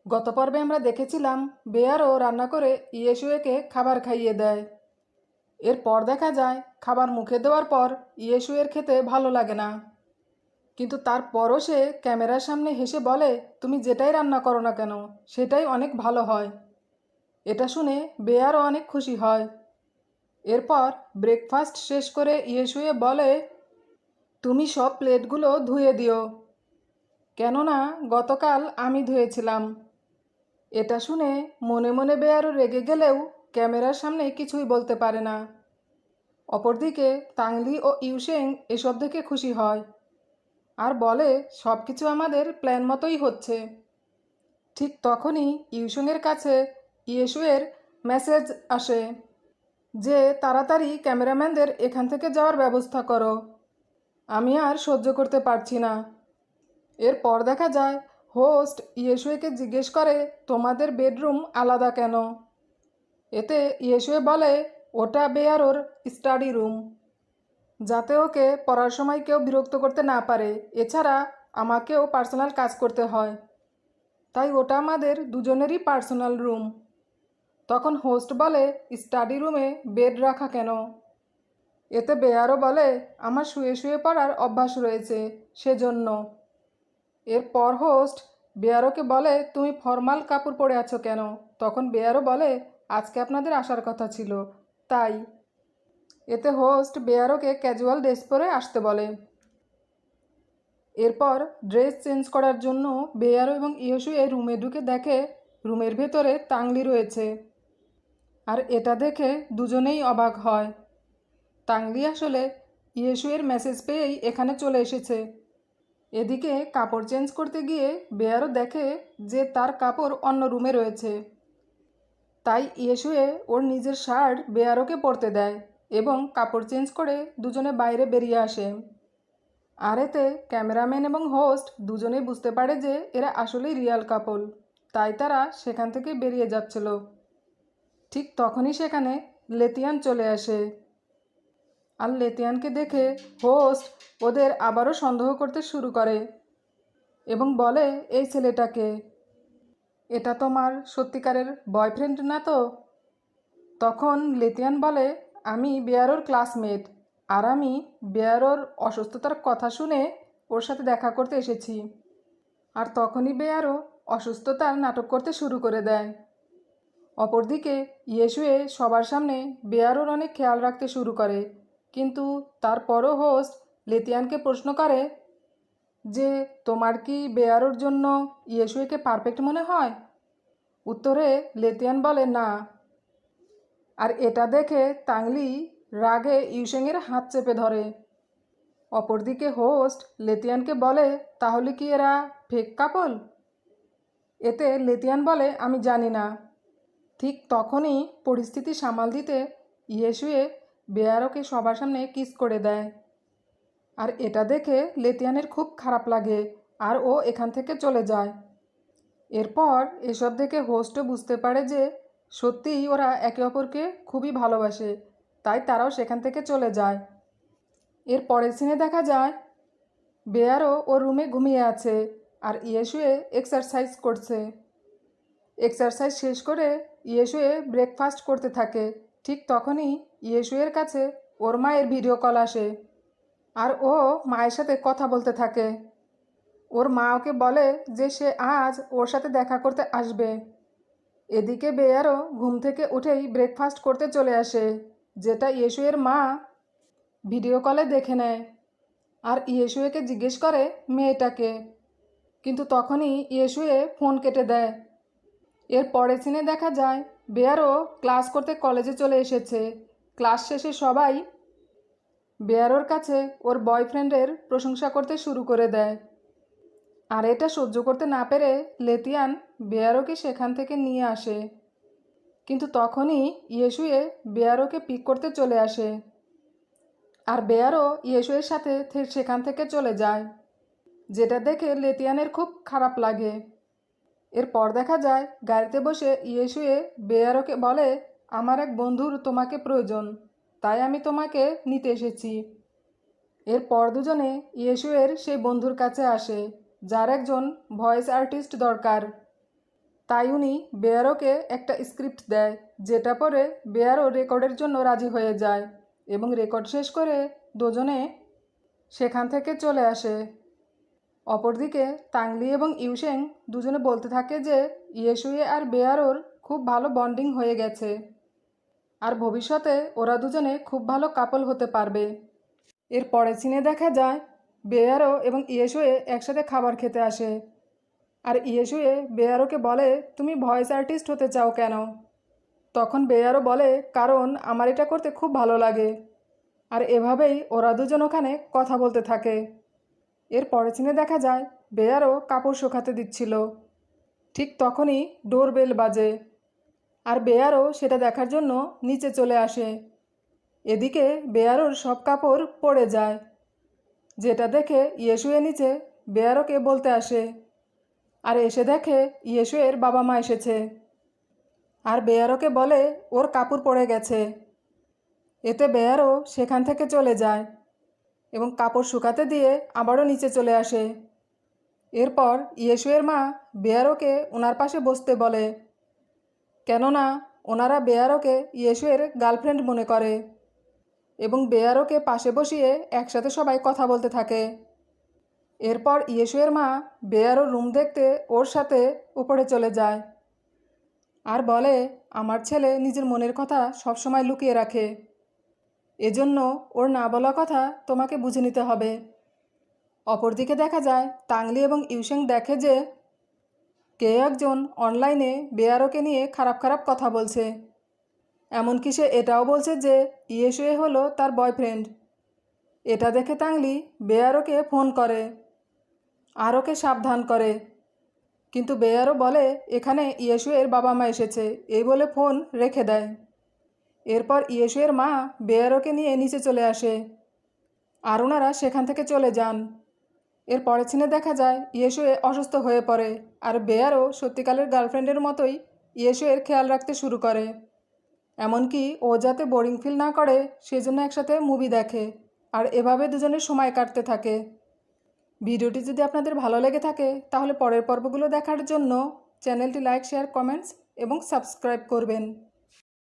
গত পর্বে আমরা দেখেছিলাম বেয়ারও রান্না করে ইয়েশুয়েকে খাবার খাইয়ে দেয়। এরপর দেখা যায় খাবার মুখে দেওয়ার পর ইয়েশুয়ের খেতে ভালো লাগে না, কিন্তু তারপরও সে ক্যামেরার সামনে হেসে বলে, তুমি যেটাই রান্না করো না কেন সেটাই অনেক ভালো হয়। এটা শুনে বেয়ারও অনেক খুশি হয়। এরপর ব্রেকফাস্ট শেষ করে ইয়েশুয়ে বলে, তুমি সব প্লেটগুলো ধুয়ে দিও, কেননা গতকাল আমি ধুয়েছিলাম। এটা শুনে মনে মনে বেয়ারও রেগে গেলেও ক্যামেরার সামনে কিছুই বলতে পারে না। অপরদিকে তাংলি ও ইউশেং এসব দেখে খুশি হয় আর বলে, সব কিছু আমাদের প্ল্যান মতোই হচ্ছে। ঠিক তখনই ইউশেংয়ের কাছে ইয়েশুয়ের মেসেজ আসে যে তাড়াতাড়ি ক্যামেরাম্যানদের এখান থেকে যাওয়ার ব্যবস্থা করো, আমি আর সহ্য করতে পারছি না। এরপর দেখা যায় হোস্ট ইয়েশুয়েকে জিজ্ঞেস করে, তোমাদের বেডরুম আলাদা কেন? এতে ইয়েশুয়ে বলে, ওটা বেয়ারোর স্টাডি রুম, যাতে ওকে পড়ার সময় কেউ বিরক্ত করতে না পারে। এছাড়া আমাকেও পার্সোনাল কাজ করতে হয়, তাই ওটা আমাদের দুজনেরই পার্সোনাল রুম। তখন হোস্ট বলে, স্টাডি রুমে বেড রাখা কেন? এতে বেয়ারও বলে, আমার শুয়ে শুয়ে পড়ার অভ্যাস রয়েছে, সেজন্য। এরপর হোস্ট বেয়ারোকে বলে, তুমি ফর্মাল কাপড় পরে আছো কেন? তখন বেয়ারও বলে, আজকে আপনাদের আসার কথা ছিল, তাই। এতে হোস্ট বেয়ারোকে ক্যাজুয়াল ড্রেস পরে আসতে বলে। এরপর ড্রেস চেঞ্জ করার জন্য বেয়ারো এবং ইয়েশুয়ে রুমে ঢুকে দেখে রুমের ভেতরে তাংলি রয়েছে। আর এটা দেখে দুজনেই অবাক হয়। তাংলি আসলে ইয়েশুয়ের মেসেজ পেয়েই এখানে চলে এসেছে। এদিকে কাপড় চেঞ্জ করতে গিয়ে বেয়ারও দেখে যে তার কাপড় অন্য রুমে রয়েছে। তাই ইয়েশুয়ে ওর নিজের শার্ট বেয়ারোকে পরতে দেয় এবং কাপড় চেঞ্জ করে দুজনে বাইরে বেরিয়ে আসে। আর এতে ক্যামেরাম্যান এবং হোস্ট দুজনেই বুঝতে পারে যে এরা আসলেই রিয়াল কাপল, তাই তারা সেখান থেকে বেরিয়ে যাচ্ছিল। ঠিক তখনই সেখানে লেতিয়ান চলে আসে। আর লেতিয়ানকে দেখে হোস্ট ওদের আবারও সন্দেহ করতে শুরু করে এবং বলে, এই ছেলেটাকে, এটা তোমার সত্যিকারের বয়ফ্রেন্ড না তো? তখন লেতিয়ান বলে, আমি বেয়ারোর ক্লাসমেট, আর আমি বেয়ারোর অসুস্থতার কথা শুনে ওর সাথে দেখা করতে এসেছি। আর তখনই বেয়ারো অসুস্থতার নাটক করতে শুরু করে দেয়। অপরদিকে ইয়েশুয়ে সবার সামনে বেয়ারোর অনেক খেয়াল রাখতে শুরু করে, কিন্তু তারপরও হোস্ট লেতিয়ানকে প্রশ্ন করে যে, তোমার কি বেয়ারোর জন্য ইয়েশুয়েকে পারফেক্ট মনে হয়? উত্তরে লেতিয়ান বলে, না। আর এটা দেখে তাংলি রাগে ইউশেংয়ের হাত চেপে ধরে। অপরদিকে হোস্ট লেতিয়ানকে বলে, তাহলে কি এরা ফেক কাপল? এতে লেতিয়ান বলে, আমি জানি না। ঠিক তখনই পরিস্থিতি সামাল দিতে ইয়েশুয়ে বেয়ারোকে সবার সামনে কিস করে দেয়। আর এটা দেখে লেতিয়ানের খুব খারাপ লাগে আর ও এখান থেকে চলে যায়। এরপর এসব দেখে হোস্টও বুঝতে পারে যে সত্যিই ওরা একে অপরকে খুবই ভালোবাসে, তাই তারাও সেখান থেকে চলে যায়। এর পরের সিনে দেখা যায় বেয়ারও ওর রুমে ঘুমিয়ে আছে আর ইয়েশুয়ে এক্সারসাইজ করছে। এক্সারসাইজ শেষ করে ইয়েশুয়ে ব্রেকফাস্ট করতে থাকে। ঠিক তখনই ইয়েশুয়ের কাছে ওর মায়ের ভিডিও কল আসে আর ও মায়ের সাথে কথা বলতে থাকে। ওর মা ওকে বলে যে সে আজ ওর সাথে দেখা করতে আসবে। এদিকে বেয়ারও ঘুম থেকে উঠেই ব্রেকফাস্ট করতে চলে আসে, যেটা ইয়েশুয়ের মা ভিডিও কলে দেখে নেয়। আর ইয়েশুয়েকে জিজ্ঞেস করে মেয়েটাকে, কিন্তু তখনই ইয়েশুয়ে ফোন কেটে দেয়। এর পরের সিনে দেখা যায় বেয়ারও ক্লাস করতে কলেজে চলে এসেছে। ক্লাস শেষে সবাই বেয়ারোর কাছে ওর বয়ফ্রেন্ডের প্রশংসা করতে শুরু করে দেয়। আর এটা সহ্য করতে না পেরে লেতিয়ান বেয়ারোকে সেখান থেকে নিয়ে আসে, কিন্তু তখনই ইয়েশুয়ে বেয়ারোকে পিক করতে চলে আসে আর বেয়ারও ইয়েশুয়ের সাথে সেখান থেকে চলে যায়, যেটা দেখে লেতিয়ানের খুব খারাপ লাগে। এরপর দেখা যায় গাড়িতে বসে ইয়েশুয়ে বেয়ারোকে বলে, আমার এক বন্ধুর তোমাকে প্রয়োজন, তাই আমি তোমাকে নিতে এসেছি। এরপর দুজনে ইয়েশুয়ের সেই বন্ধুর কাছে আসে, যার একজন ভয়েস আর্টিস্ট দরকার। তাই উনি বেয়ারোকে একটা স্ক্রিপ্ট দেয়, যেটা পরে বেয়ারো রেকর্ডের জন্য রাজি হয়ে যায় এবং রেকর্ড শেষ করে দুজনে সেখান থেকে চলে আসে। অপরদিকে তাংলি এবং ইউশেং দুজনে বলতে থাকে যে ইয়েশুয়ে আর বেয়ারোর খুব ভালো বন্ডিং হয়ে গেছে আর ভবিষ্যতে ওরা দুজনে খুব ভালো কাপল হতে পারবে। এর পরের সিনে দেখা যায় বেয়ারো এবং ইয়েশুয়ে একসাথে খাবার খেতে আসে আর ইয়েশুয়ে বেয়ারোকে বলে, তুমি ভয়েস আর্টিস্ট হতে চাও কেন? তখন বেয়ারো বলে, কারণ আমার এটা করতে খুব ভালো লাগে। আর এভাবেই ওরা দুজন ওখানে কথা বলতে থাকে। এর পরের সিনে দেখা যায় বেয়ারো কাপড় শুকাতে দিচ্ছিল। ঠিক তখনই ডোরবেল বাজে আর বেয়ারো সেটা দেখার জন্য নিচে চলে আসে। এদিকে বেয়ারোর সব কাপড় পড়ে যায়, যেটা দেখে ইয়েশুয়ে নিচে বেয়ারোকে বলতে আসে আর এসে দেখে ইয়েশুয়ের বাবা মা এসেছে আর বেয়ারোকে বলে ওর কাপড় পড়ে গেছে। এতে বেয়ারো সেখান থেকে চলে যায় এবং কাপড় শুকাতে দিয়ে আবারও নিচে চলে আসে। এরপর ইয়েশুয়ের মা বেয়ারোকে ওনার পাশে বসতে বলে, কেননা ওনারা বেয়ারোকে ইয়েশুয়ের গার্লফ্রেন্ড মনে করে এবং বেয়ারোকে পাশে বসিয়ে একসাথে সবাই কথা বলতে থাকে। এরপর ইয়েশুয়ের মা বেয়ারোর রুম দেখতে ওর সাথে উপরে চলে যায় আর বলে, আমার ছেলে নিজের মনের কথা সবসময় লুকিয়ে রাখে, এজন্য ওর না বলা কথা তোমাকে বুঝে নিতে হবে। অপরদিকে দেখা যায় তাংলি এবং ইউশেং দেখে যে কে একজন অনলাইনে বেয়ারোকে নিয়ে খারাপ খারাপ কথা বলছে, এমনকি সে এটাও বলছে যে ইয়েশুয়ে হলো তার বয়ফ্রেন্ড। এটা দেখে তাংলি বেয়ারোকে ফোন করে আর ওকে সাবধান করে, কিন্তু বেয়ারো বলে এখানে ইয়েশুয়ের বাবা মা এসেছে, এই বলে ফোন রেখে দেয়। এরপর ইয়েশুয়ের মা বেয়ারোকে নিয়ে নিচে চলে আসে আর ওনারা সেখান থেকে চলে যান। এর পরের সিনে দেখা যায় ইয়েশুয়ে অসুস্থ হয়ে পড়ে আর বেয়ারো সত্যিকারের গার্লফ্রেন্ডের মতোই ইয়েশুয়ের খেয়াল রাখতে শুরু করে, এমনকি ও যাতে বোরিং ফিল না করে সেজন্য একসাথে মুভি দেখে আর এভাবে দুজনের সময় কাটতে থাকে। ভিডিওটি যদি আপনাদের ভালো লেগে থাকে তাহলে পরের পর্বগুলো দেখার জন্য চ্যানেলটি লাইক, শেয়ার, কমেন্টস এবং সাবস্ক্রাইব করবেন।